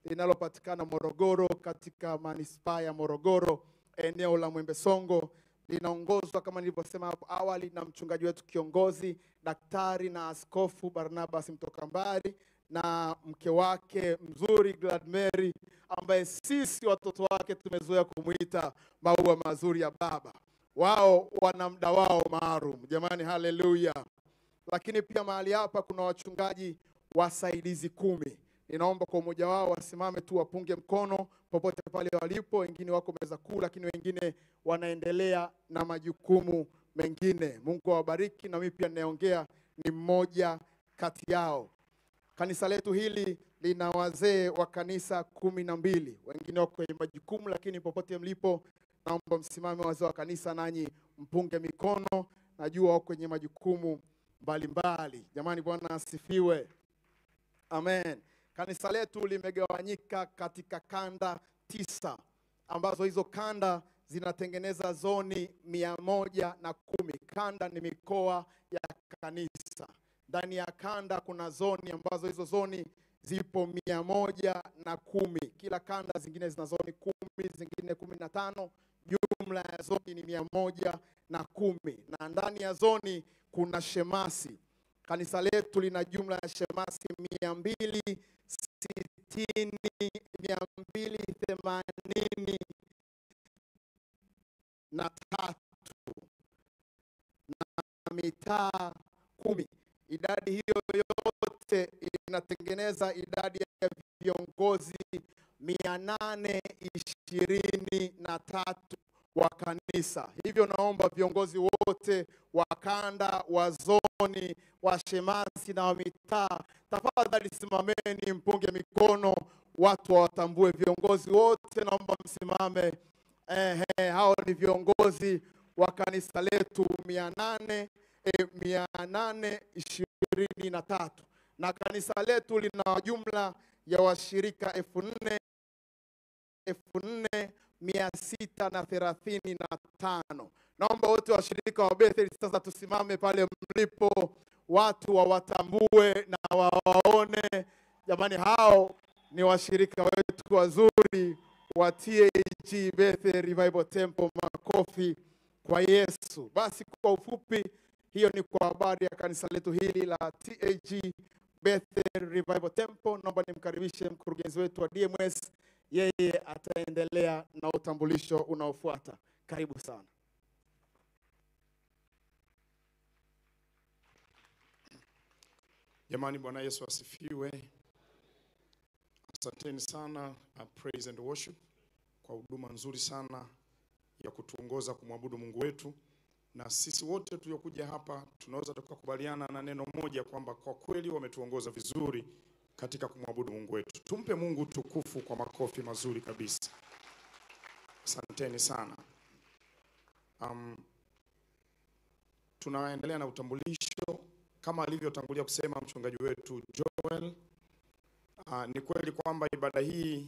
linalopatikana Morogoro, katika manispaa ya Morogoro, eneo la Mwembe Songo. Linaongozwa kama nilivyosema hapo awali na mchungaji wetu kiongozi, daktari na askofu Barnabas Mtokambari, na mke wake mzuri Gladmary, ambaye sisi watoto wake tumezoea kumuita maua mazuri ya baba. Wao wana muda wao maalum. Jamani, haleluya. Lakini pia mahali hapa kuna wachungaji wasaidizi 10. Ninaomba kwa umoja wao wasimame tu wapunge mkono popote pale walipo. Wengine wako meza kuu, lakini wengine wanaendelea na majukumu mengine. Mungu awabariki, na mimi pia ninaongea ni mmoja kati yao. Kanisa letu hili lina wazee wa kanisa 12. Wengine wako kwenye majukumu, lakini popote mlipo naomba msimame wazee wa kanisa nanyi mpunge mikono. Najua wako kwenye majukumu mbalimbali. Jamani, Bwana asifiwe. Amen. Kanisa letu limegawanyika katika kanda 9, ambazo hizo kanda zinatengeneza zoni 110. Kanda ni mikoa ya kanisa. Ndani ya kanda kuna zoni ambazo hizo zoni zipo 110. Kila kanda zingine zina zoni 10, zingine 15. Jumla ya zoni ni 110. Na ndani ya zoni kuna shemasi. Kanisa letu lina jumla ya shemasi 280, 283 na mitaa 10. Idadi hiyo yote inatengeneza idadi ya viongozi 823 wa kanisa. Hivyo naomba viongozi wote wa kanda, wa zoni, wa shemasi na wa mitaa, tafadhali simameni mpunge mikono, watu watambue. Viongozi wote naomba msimame. Hao ni viongozi wa kanisa letu 823. Na kanisa letu lina jumla ya washirika 4,635. Naomba wote washirika wa Bethel sasa tusimame pale mlipo, watu wawatambue na wawaone. Jamani, hao ni washirika wetu wazuri wa TAG Bethel Revival Temple. Makofi kwa Yesu. Basi kwa ufupi, hiyo ni kwa habari ya kanisa letu hili la TAG Bethel Revival Temple. Naomba nimkaribishe mkurugenzi wetu wa DMS, yeye ataendelea na utambulisho unaofuata. Karibu sana. Jamani, Bwana Yesu asifiwe. Asanteni sana Praise and Worship kwa huduma nzuri sana ya kutuongoza kumwabudu Mungu wetu. Na sisi wote tuliokuja hapa tunaweza tukakubaliana na neno moja kwamba kwa kweli wametuongoza vizuri katika kumwabudu Mungu wetu. Tumpe Mungu tukufu kwa makofi mazuri kabisa. Asanteni sana. Tunaendelea na utambulisho kama alivyotangulia kusema mchungaji wetu Joel. Ni kweli kwamba ibada hii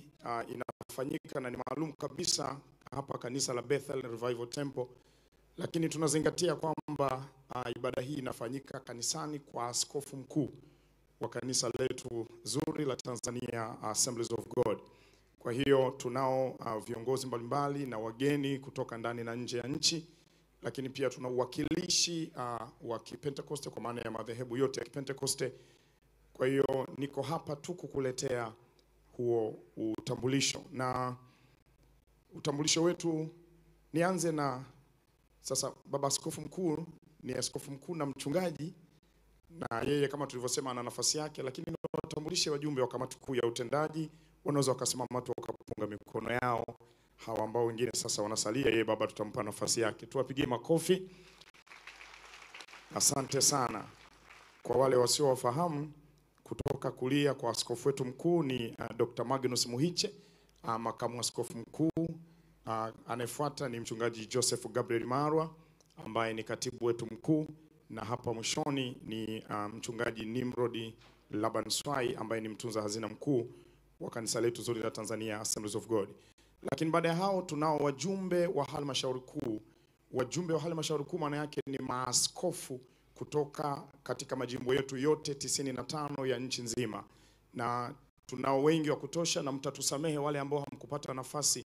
inafanyika na ni maalum kabisa hapa kanisa la Bethel Revival Temple, lakini tunazingatia kwamba ibada hii inafanyika kanisani kwa askofu mkuu wa kanisa letu zuri la Tanzania Assemblies of God. Kwa hiyo tunao viongozi mbalimbali na wageni kutoka ndani na nje ya nchi, lakini pia tuna uwakilishi wa Kipentekoste kwa maana ya madhehebu yote ya Kipentekoste. Kwa hiyo niko hapa tu kukuletea huo utambulisho. Na utambulisho wetu, nianze na sasa baba askofu mkuu ni askofu mkuu na mchungaji, na yeye kama tulivyosema ana nafasi yake, lakini watambulishe wajumbe wa kamati kuu ya utendaji. Wanaweza wakasimama tu wakapunga mikono yao, hawa ambao wengine sasa wanasalia, yeye baba tutampa nafasi yake. Tuwapigie makofi. Asante sana. Kwa wale wasio wafahamu, kutoka kulia kwa askofu wetu mkuu ni Dr. Magnus Muhiche, makamu askofu mkuu. Anayefuata ni mchungaji Joseph Gabriel Marwa ambaye ni katibu wetu mkuu, na hapa mwishoni ni mchungaji Nimrod Laban Swai ambaye ni mtunza hazina mkuu wa kanisa letu zuri la Tanzania Assemblies of God. Lakini baada ya hao tunao wajumbe wa halmashauri kuu. Wajumbe wa halmashauri kuu maana yake ni maaskofu kutoka katika majimbo yetu yote 95 ya nchi nzima. Na tunao wengi wa kutosha, na mtatusamehe wale ambao hamkupata nafasi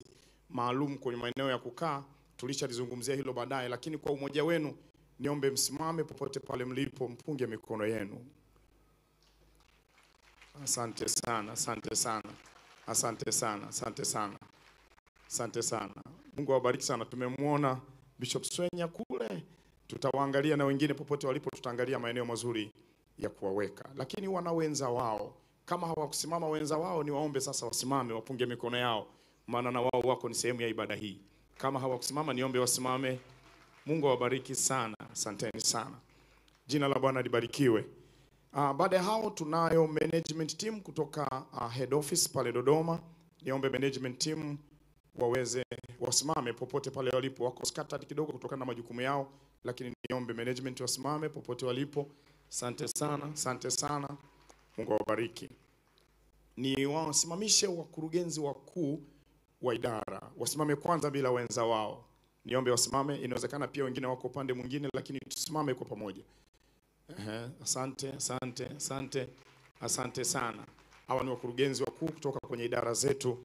maalum kwenye maeneo ya kukaa. Tulishalizungumzia hilo baadaye, lakini kwa umoja wenu niombe msimame popote pale mlipo, mpunge mikono yenu. Asante sana, asante sana, asante sana, asante sana, asante sana. Mungu awabariki sana. Tumemwona Bishop Swenya kule, tutawaangalia na wengine popote walipo, tutaangalia maeneo mazuri ya kuwaweka. Lakini wana wenza wao, kama hawakusimama wenza wao, ni waombe sasa wasimame, wapunge mikono yao, maana na wao wako ni sehemu ya ibada hii. Kama hawakusimama, niombe wasimame. Mungu awabariki sana, asanteni sana. Jina la Bwana libarikiwe. Baada ya hao tunayo management team kutoka head office pale Dodoma. Niombe management team waweze wasimame popote pale walipo. Wako scattered kidogo kutokana na majukumu yao, lakini niombe management wasimame popote walipo. Asante sana, asante sana. Mungu awabariki. Ni wasimamishe wakurugenzi wakuu wa idara. Wasimame kwanza bila wenza wao. Niombe wasimame. Inawezekana pia wengine wako upande mwingine, lakini tusimame kwa pamoja. Asante, asante, asante, asante sana. Hawa ni wakurugenzi wakuu kutoka kwenye idara zetu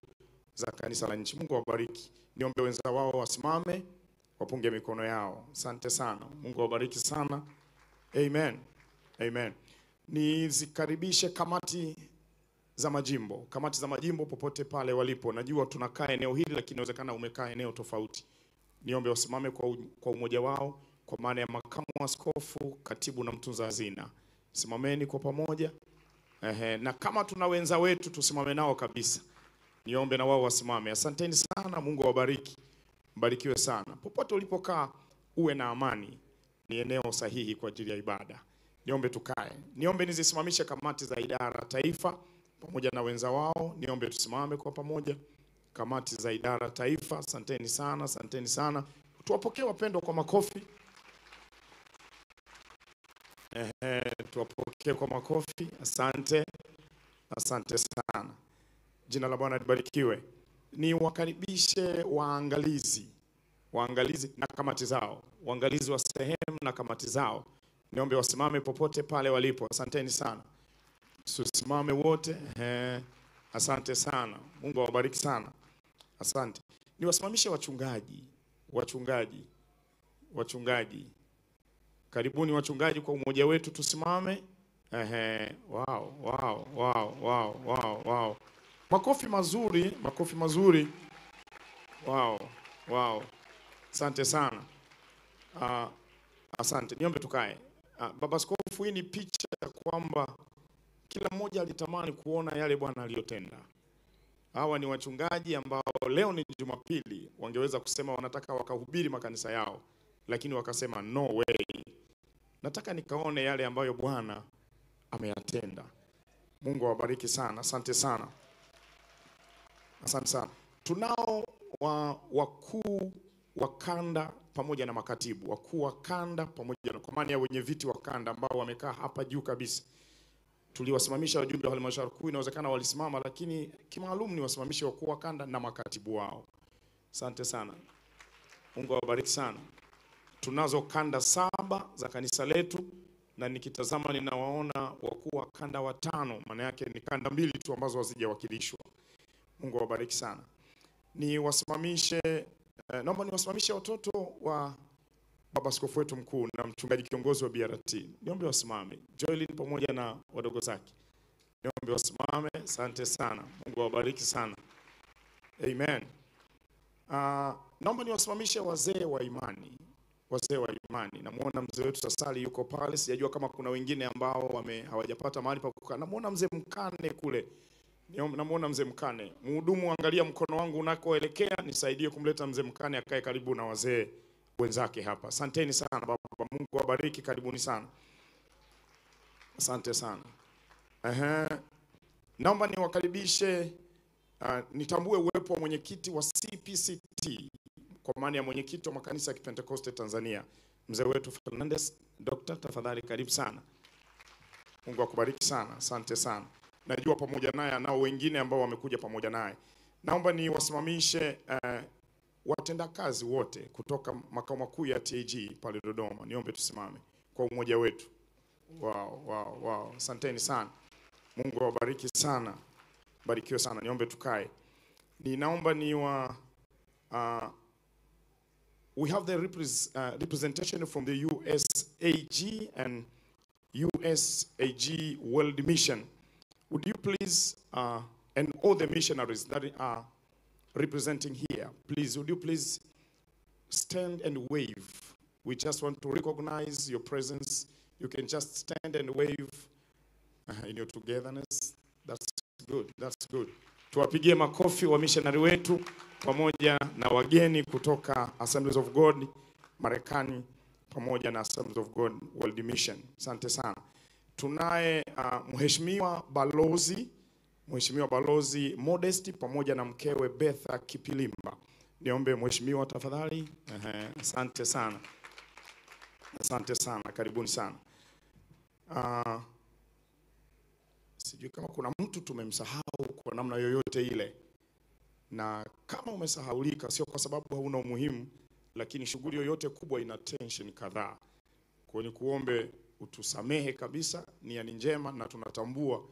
za kanisa la nchi. Mungu awabariki. Niombe wenza wao wasimame, wapunge mikono yao. Asante sana. Mungu awabariki sana. Amen. Amen. Nizikaribishe kamati za majimbo. Kamati za majimbo popote pale walipo. Najua tunakaa eneo hili, lakini inawezekana umekaa eneo tofauti. Niombe wasimame kwa umoja wao, kwa maana ya makamu askofu, katibu na mtunza hazina. Simameni kwa pamoja. Na kama tuna wenza wetu tusimame nao kabisa. Niombe na wao wasimame. Asanteni sana. Mungu awabariki. Mbarikiwe sana. Popote ulipokaa uwe na amani. Ni eneo sahihi kwa ajili ya ibada. Niombe tukae. Niombe nizisimamishe kamati za idara taifa pamoja na wenza wao. Niombe tusimame kwa pamoja. Kamati za idara taifa, asanteni sana, asanteni sana. Tuwapokee wapendwa kwa makofi. Tuwapokee kwa makofi. Asante. Asante sana. Jina la Bwana libarikiwe. Ni wakaribishe waangalizi. Waangalizi na kamati zao. Waangalizi wa sehemu na kamati zao. Niombe wasimame popote pale walipo. Asanteni sana. Tusimame wote. Asante sana. Mungu awabariki sana. Asante. Niwasimamishe wachungaji. Wachungaji. Karibuni wachungaji kwa umoja wetu tusimame. Wow. Makofi mazuri, makofi mazuri. Wow. Asante sana. Asante. Niombe tukae. Baba Askofu, hii ni picha ya kwamba kila mmoja alitamani kuona yale Bwana aliyotenda. Hawa ni wachungaji ambao leo ni Jumapili, wangeweza kusema wanataka wakahubiri makanisa yao, lakini wakasema no way. Nataka nikaone yale ambayo Bwana ameyatenda. Mungu awabariki sana. Asante sana. Asante sana. Tunao wakuu wa kanda pamoja na makatibu. Wakuu wa kanda pamoja na kwa maana ya wenye viti wa kanda ambao wamekaa hapa juu kabisa. Tuliwasimamisha wajumbe wa halmashauri kuu, inawezekana walisimama, lakini kimaalum ni wasimamishe wakuu wa kanda na makatibu wao. Asante sana. Mungu awabariki sana. Tunazo kanda 7 za kanisa letu, na nikitazama ninawaona wakuu wa kanda 5, maana yake ni kanda 2 tu ambazo hazijawakilishwa. Mungu awabariki sana. Naomba niwasimamishe watoto wa baba askofu wetu mkuu na mchungaji kiongozi wa BRT. Niombe wasimame. Joelin pamoja na wadogo zake. Niombe wasimame. Asante sana. Mungu awabariki sana. Amen. Naomba niwasimamishe wazee wa imani. Namuona mzee wetu Sasali yuko pale. Sijajua kama kuna wengine ambao hawajapata mahali pa kukaa. Namuona mzee Mkane kule. Namuona mzee Mkane. Mhudumu, angalia mkono wangu unakoelekea, nisaidie kumleta mzee Mkane akae karibu na wazee wenzake hapa. Asanteni sana baba. Mungu awabariki, karibuni sana. Asante sana. Naomba niwakaribishe, nitambue uwepo wa mwenyekiti wa CPCT kwa maana ya mwenyekiti wa makanisa ya Kipentekoste Tanzania, mzee wetu Fernandez. Dr. tafadhali karibu sana. Mungu akubariki sana. Asante sana. Najua pamoja naye anao wengine ambao wamekuja pamoja naye. Naomba niwasimamishe watendakazi wote kutoka makao makuu ya TAG pale Dodoma. Niombe tusimame kwa umoja wetu. Wow. Asanteni sana. Mungu awabariki sana. Barikiwe sana. Niombe tukae. Ninaomba we have the representation from the USAG and USAG World Mission. Would you please, and all the missionaries that are representing here, please, would you please stand and wave? We just want to recognize your presence. You can just stand and wave in your togetherness. That's good. That's good. Tuwapigie makofi wa missionary wetu pamoja na wageni kutoka Assemblies of God Marekani pamoja na Assemblies of God World Mission. Asante sana. Tunaye Mheshimiwa Balozi Modesty pamoja na mkewe Betha Kipilimba. Niombe Mheshimiwa tafadhali. Asante sana. Asante sana. Karibuni sana. Sijui kama kuna mtu tumemsahau kwa namna yoyote ile. Na kama umesahaulika sio kwa sababu hauna umuhimu, lakini shughuli yoyote kubwa ina tension kadhaa. Kwa hiyo kuombe utusamehe kabisa, nia ni njema na tunatambua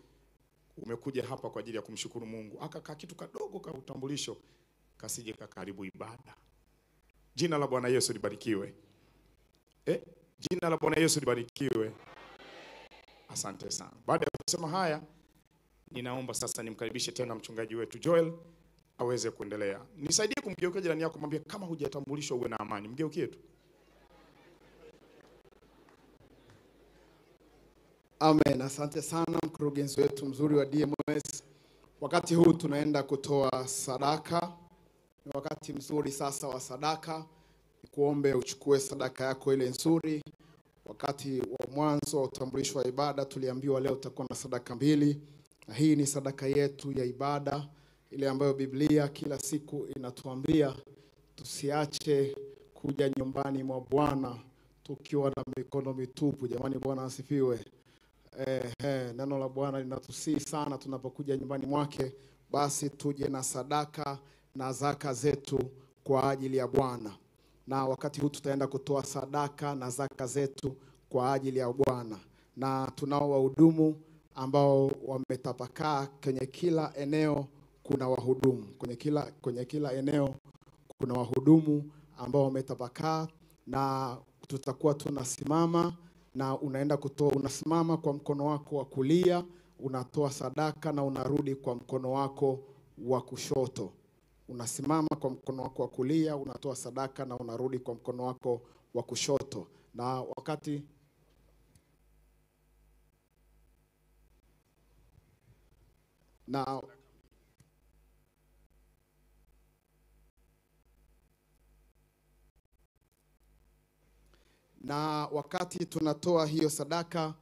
umekuja hapa kwa ajili ya kumshukuru Mungu. Aka kitu kadogo ka utambulisho kasije kakaribu ibada. Jina la Bwana Yesu libarikiwe. Jina la Bwana Yesu libarikiwe. Asante sana. Baada ya kusema haya, ninaomba sasa nimkaribishe tena mchungaji wetu Joel aweze kuendelea. Nisaidie kumgeukia jirani yako, mwambie kama hujatambulishwa uwe na amani. Mgeukie tu. Amen. Asante sana mkurugenzi wetu mzuri wa DMS. Wakati huu tunaenda kutoa sadaka. Ni wakati mzuri sasa wa sadaka. Nikuombe uchukue sadaka yako ile nzuri. Wakati wa mwanzo wa utambulisho wa ibada tuliambiwa leo tutakuwa na sadaka mbili. Na hii ni sadaka yetu ya ibada, ile ambayo Biblia kila siku inatuambia tusiache kuja nyumbani mwa Bwana tukiwa na mikono mitupu. Jamani, Bwana asifiwe. Neno la Bwana linatusii sana tunapokuja nyumbani mwake, basi tuje na sadaka na zaka zetu kwa ajili ya Bwana. Na wakati huu tutaenda kutoa sadaka na zaka zetu kwa ajili ya Bwana. Na tunao wahudumu ambao wametapakaa kwenye kila eneo. Kuna wahudumu kwenye kila eneo kuna wahudumu ambao wametapakaa, na tutakuwa tunasimama na unaenda kutoa. Unasimama kwa mkono wako wa kulia, unatoa sadaka na unarudi kwa mkono wako wa kushoto. Unasimama kwa mkono wako wa kulia, unatoa sadaka na unarudi kwa mkono wako wa kushoto. Na wakati tunatoa hiyo sadaka,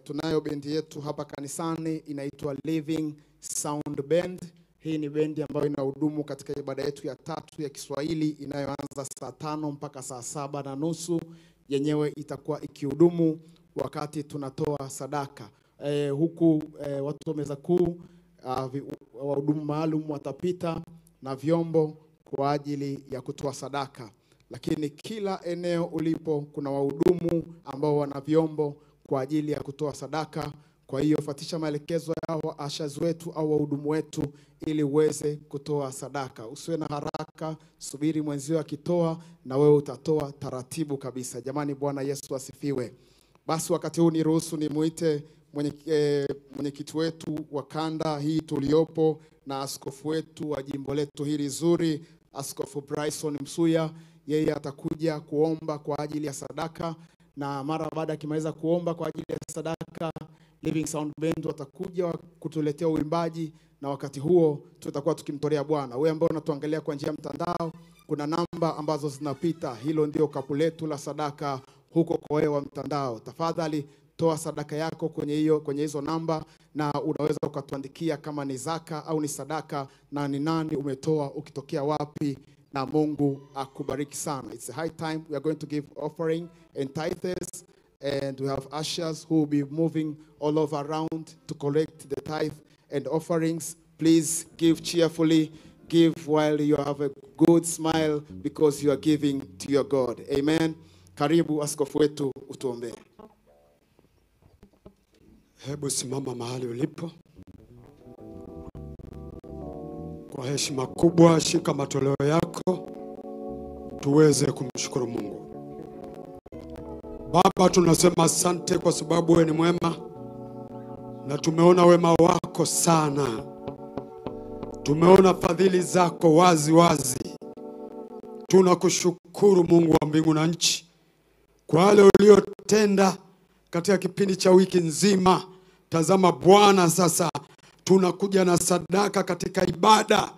tunayo bendi yetu hapa kanisani inaitwa Living Sound Band. Hii ni bendi ambayo inahudumu katika ibada yetu ya tatu ya Kiswahili inayoanza saa 5 mpaka saa 7:30. Yenyewe itakuwa ikihudumu wakati tunatoa sadaka. Huku watu wa meza kuu, wahudumu maalum watapita na vyombo kwa ajili ya kutoa sadaka. Lakini kila eneo ulipo kuna wahudumu ambao wana vyombo kwa ajili ya kutoa sadaka. Kwa hiyo fuatisha maelekezo ya ushers wetu au wahudumu wetu ili uweze kutoa sadaka. Usiwe na haraka, subiri mwenzio akitoa na wewe utatoa taratibu kabisa. Jamani, Bwana Yesu asifiwe. Basi wakati huu niruhusu nimuite mwenyekiti wetu wa kanda hii tuliopo na askofu wetu wa jimbo letu hili zuri, Askofu Bryson Msuya. Yeye atakuja kuomba kwa ajili ya sadaka, na mara baada akimaliza kuomba kwa ajili ya sadaka, Living Sound Band watakuja kutuletea uimbaji, na wakati huo tutakuwa tukimtolea Bwana. Wewe ambao unatuangalia kwa njia ya mtandao, kuna namba ambazo zinapita. Hilo ndio kapu letu la sadaka huko kwa wewe wa mtandao. Tafadhali toa sadaka yako kwenye hizo namba, na unaweza ukatuandikia kama ni zaka au ni sadaka na ni nani umetoa, ukitokea wapi, na Mungu akubariki sana. It's a high time. We are going to give offering and tithes, and we have ushers who will be moving all over around to collect the tithe and offerings. Please give cheerfully. Give while you have a good smile, because you are giving to your God. Amen. Karibu askofu wetu utuombee. Hebu simama mahali ulipo. Kwa heshima kubwa, shika matoleo yako tuweze kumshukuru Mungu. Baba, tunasema asante kwa sababu wewe ni mwema na tumeona wema wako sana. Tumeona fadhili zako wazi wazi. Tunakushukuru Mungu wa mbingu na nchi kwa wale uliotenda katika kipindi cha wiki nzima. Tazama Bwana, sasa tunakuja na sadaka katika ibada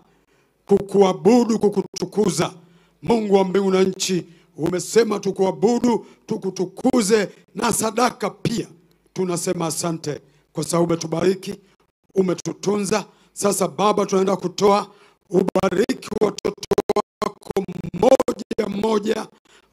kukuabudu, kukutukuza. Mungu wa mbingu na nchi, umesema tukuabudu, tukutukuze na sadaka pia. Tunasema asante kwa sababu umetubariki, umetutunza. Sasa Baba, tunaenda kutoa. Ubariki watoto wako mmoja mmoja,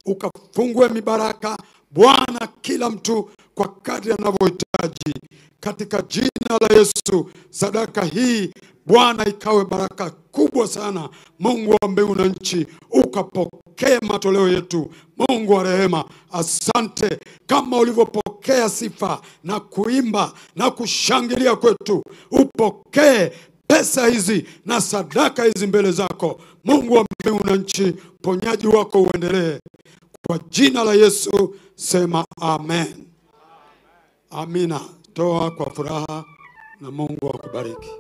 ukafungue mibaraka Bwana, kila mtu kwa kadri anavyohitaji, katika jina la Yesu. Sadaka hii Bwana ikawe baraka kubwa sana. Mungu wa mbingu na nchi, ukapokee matoleo yetu. Mungu wa rehema, asante kama ulivyopokea sifa na kuimba na kushangilia kwetu, upokee pesa hizi na sadaka hizi mbele zako. Mungu wa mbingu na nchi, ponyaji wako uendelee. Kwa jina la Yesu sema amen. Amina. Toa kwa furaha na Mungu akubariki.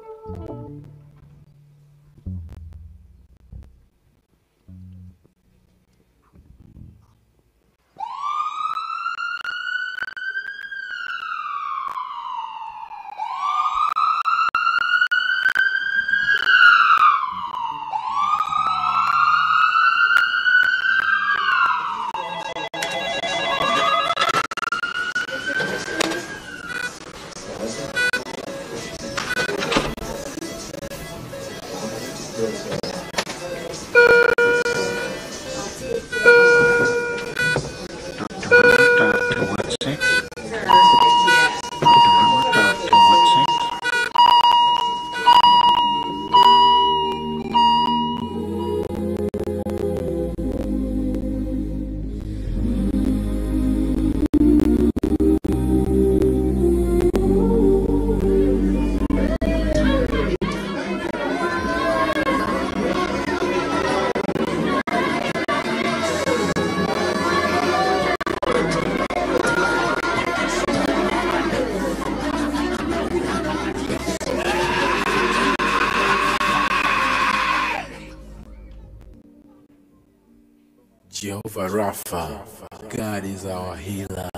Jehovah Rapha, God is our healer.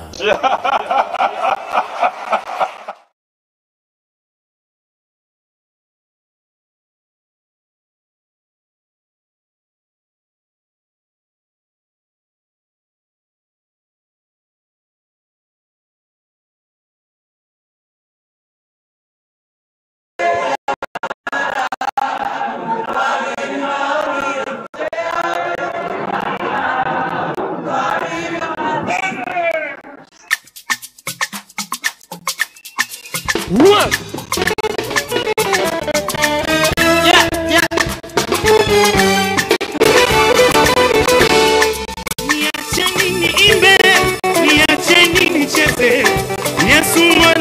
Nicheze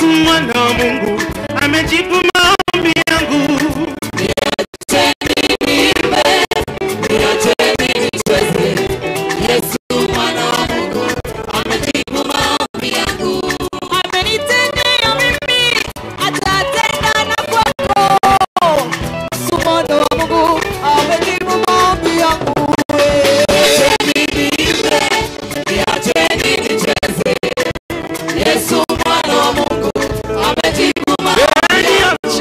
Yesu mwana wa Mungu amejibu maombi yangu. Yesu mwana wa Mungu amejibu maombi yangu. Amenitendea mimi, atatenda na kwako. Yesu mwana wa Mungu amejibu maombi yangu. Yesu mwana wa Mungu amejibu maombi yangu.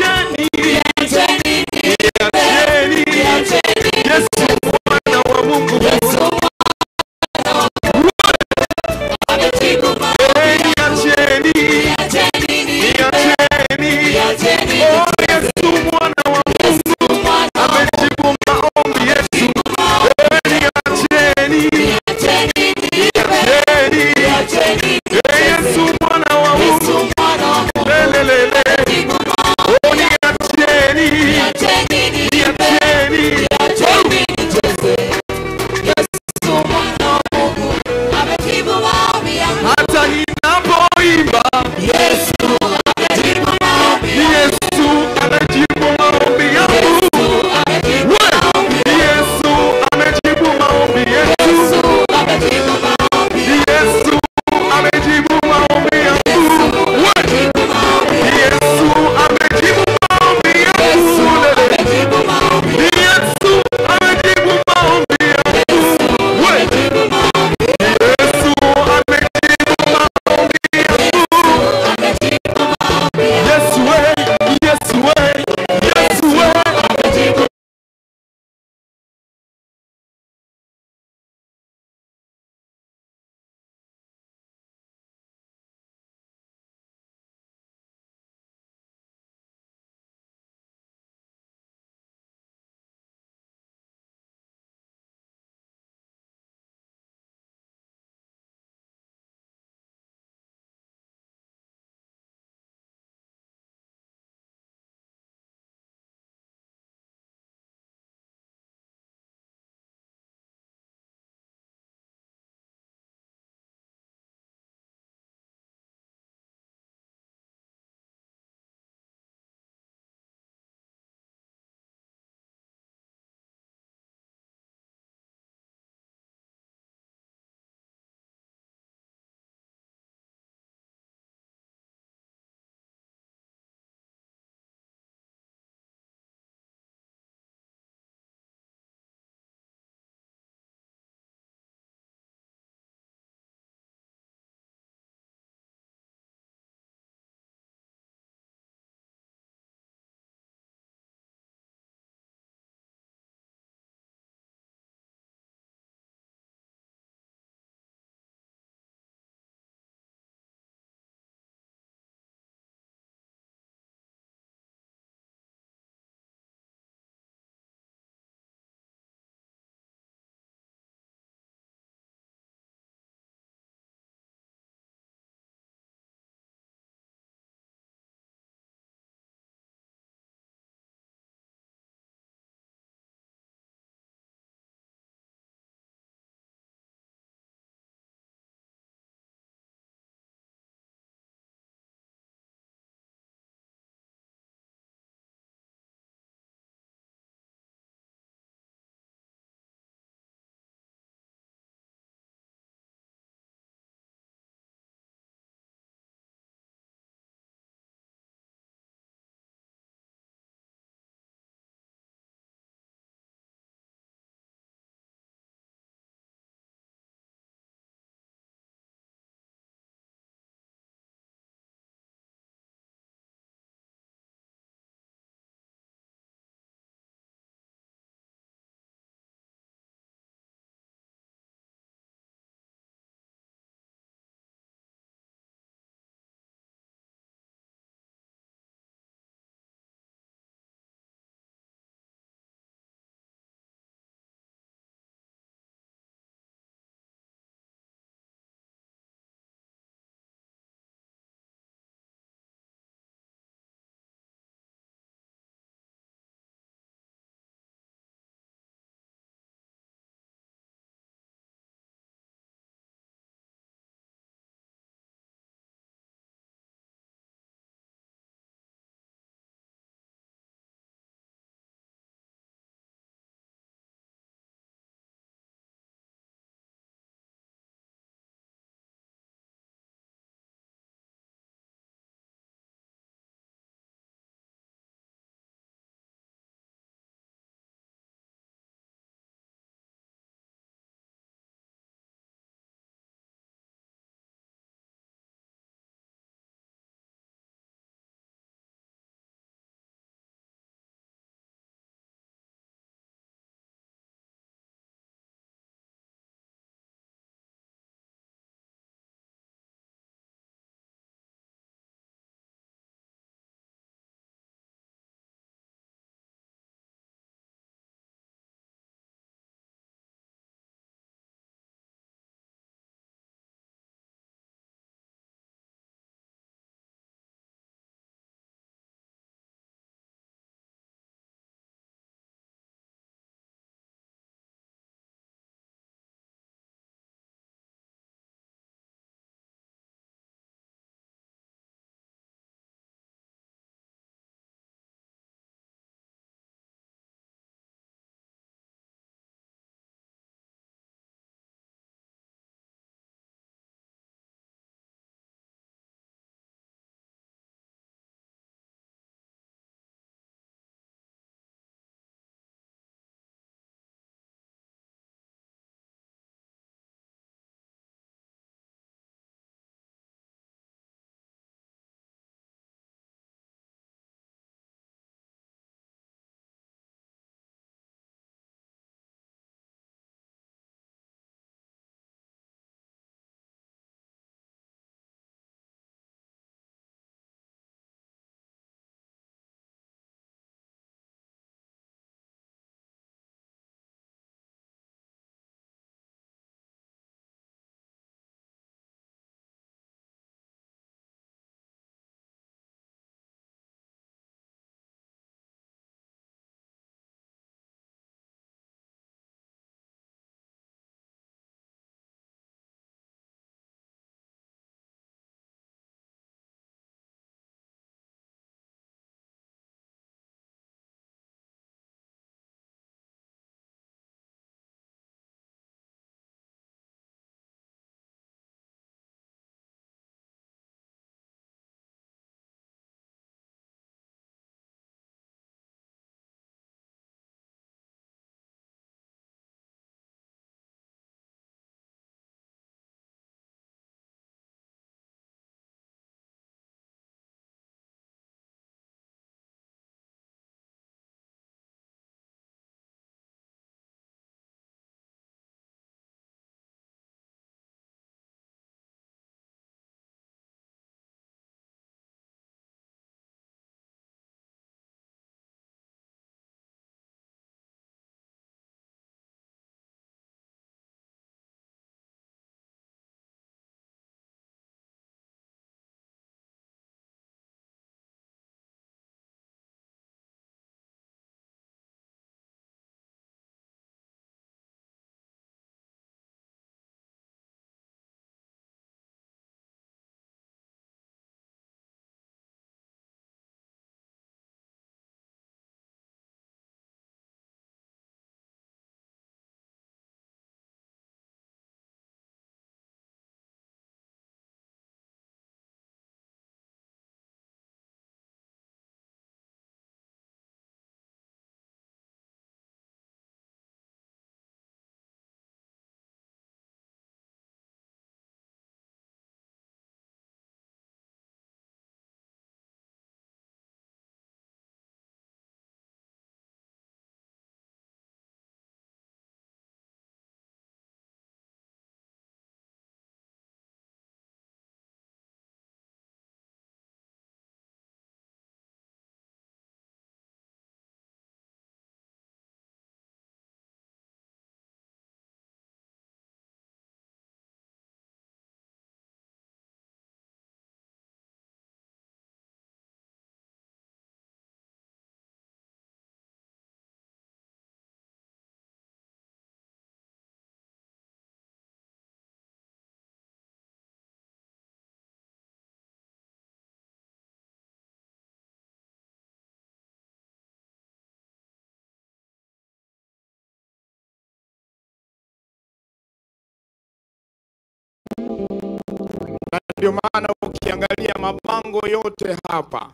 ndio maana ukiangalia mabango yote hapa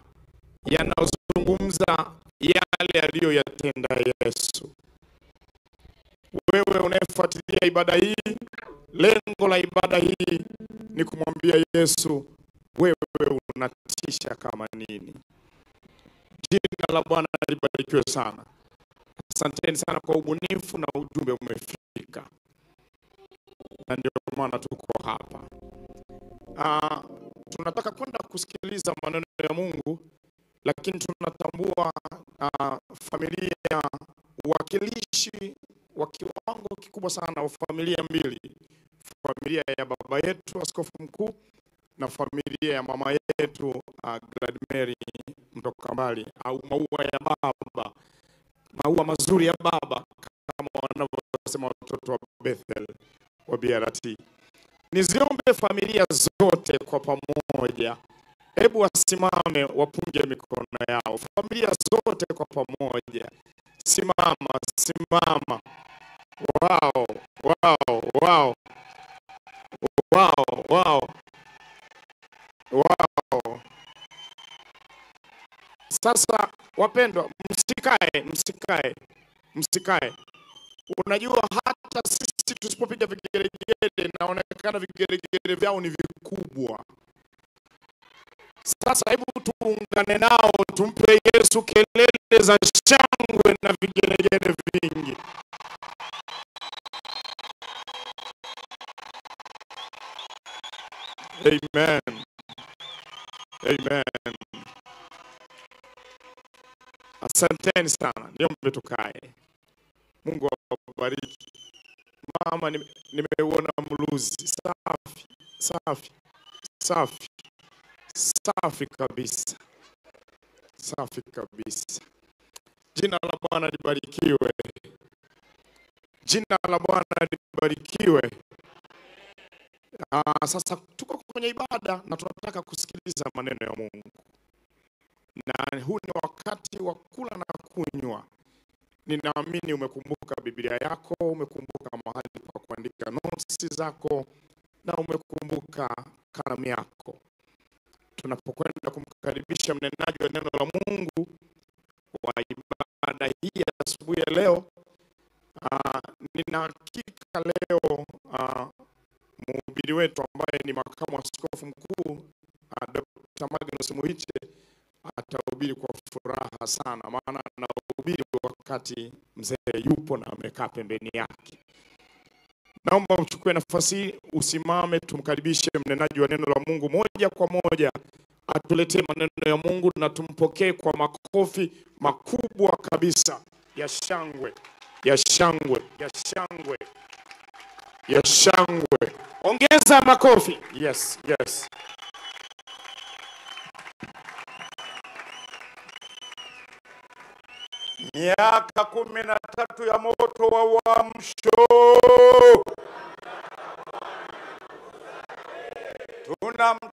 yanazungumza yale aliyoyatenda Yesu. Wewe unayefuatilia ibada hii, lengo la ibada hii ni kumwambia Yesu, wewe unatisha kama nini. Jina la Bwana libarikiwe sana. Asanteni sana kwa ubunifu na ujumbe umefika. Na ndio maana tuko hapa. Tunataka kwenda kusikiliza maneno ya Mungu, lakini tunatambua familia, uwakilishi wa kiwango kikubwa sana wa familia mbili. Familia ya baba yetu Askofu Mkuu na familia ya mama yetu Gladmary Mtoka Mbali, au maua ya baba, maua mazuri ya baba kama wanavyosema watoto wa Bethel wa BRT. Niziombe familia zote kwa pamoja, hebu wasimame wapunge mikono yao. Familia zote kwa pamoja, simama, simama. Wow, wow, wow. Wow, wow. Wow. Sasa wapendwa, msikae. Unajua hata sisi tusipopiga vigelegele, naonekana vigelegele vyao ni vikubwa. Sasa hebu tuungane nao, tumpe Yesu kelele za shangwe na vigelegele vingi. Amen. Amen. Asanteni sana. Niombe tukae. Mungu awabariki. Mama, nimeuona mluzi. Safi. Safi. Safi. Safi kabisa. Safi kabisa. Jina la Bwana libarikiwe. Jina la Bwana libarikiwe. Sasa tuko kwenye ibada na tunataka kusikiliza maneno ya Mungu. Na huu ni wakati wa kula na kunywa. Ninaamini umekumbuka Biblia yako, umekumbuka mahali pa kuandika notes zako, na umekumbuka kalamu yako. Tunapokwenda kumkaribisha mnenaji wa neno la Mungu wa ibada hii asubuhi ya leo, nina hakika leo mhubiri wetu ambaye ni makamu wa askofu mkuu Dr. Magnus Muhiche atahubiri kwa furaha sana, maana anahubiri wakati mzee yupo na amekaa pembeni yake. Naomba mchukue nafasi, usimame, tumkaribishe mnenaji wa neno la Mungu moja kwa moja atuletee maneno ya Mungu, na tumpokee kwa makofi makubwa kabisa ya shangwe, ya shangwe, ya shangwe, ya shangwe. Ongeza makofi. Yes, yes. Miaka 13 ya moto wa uamsho. Tunamtukuza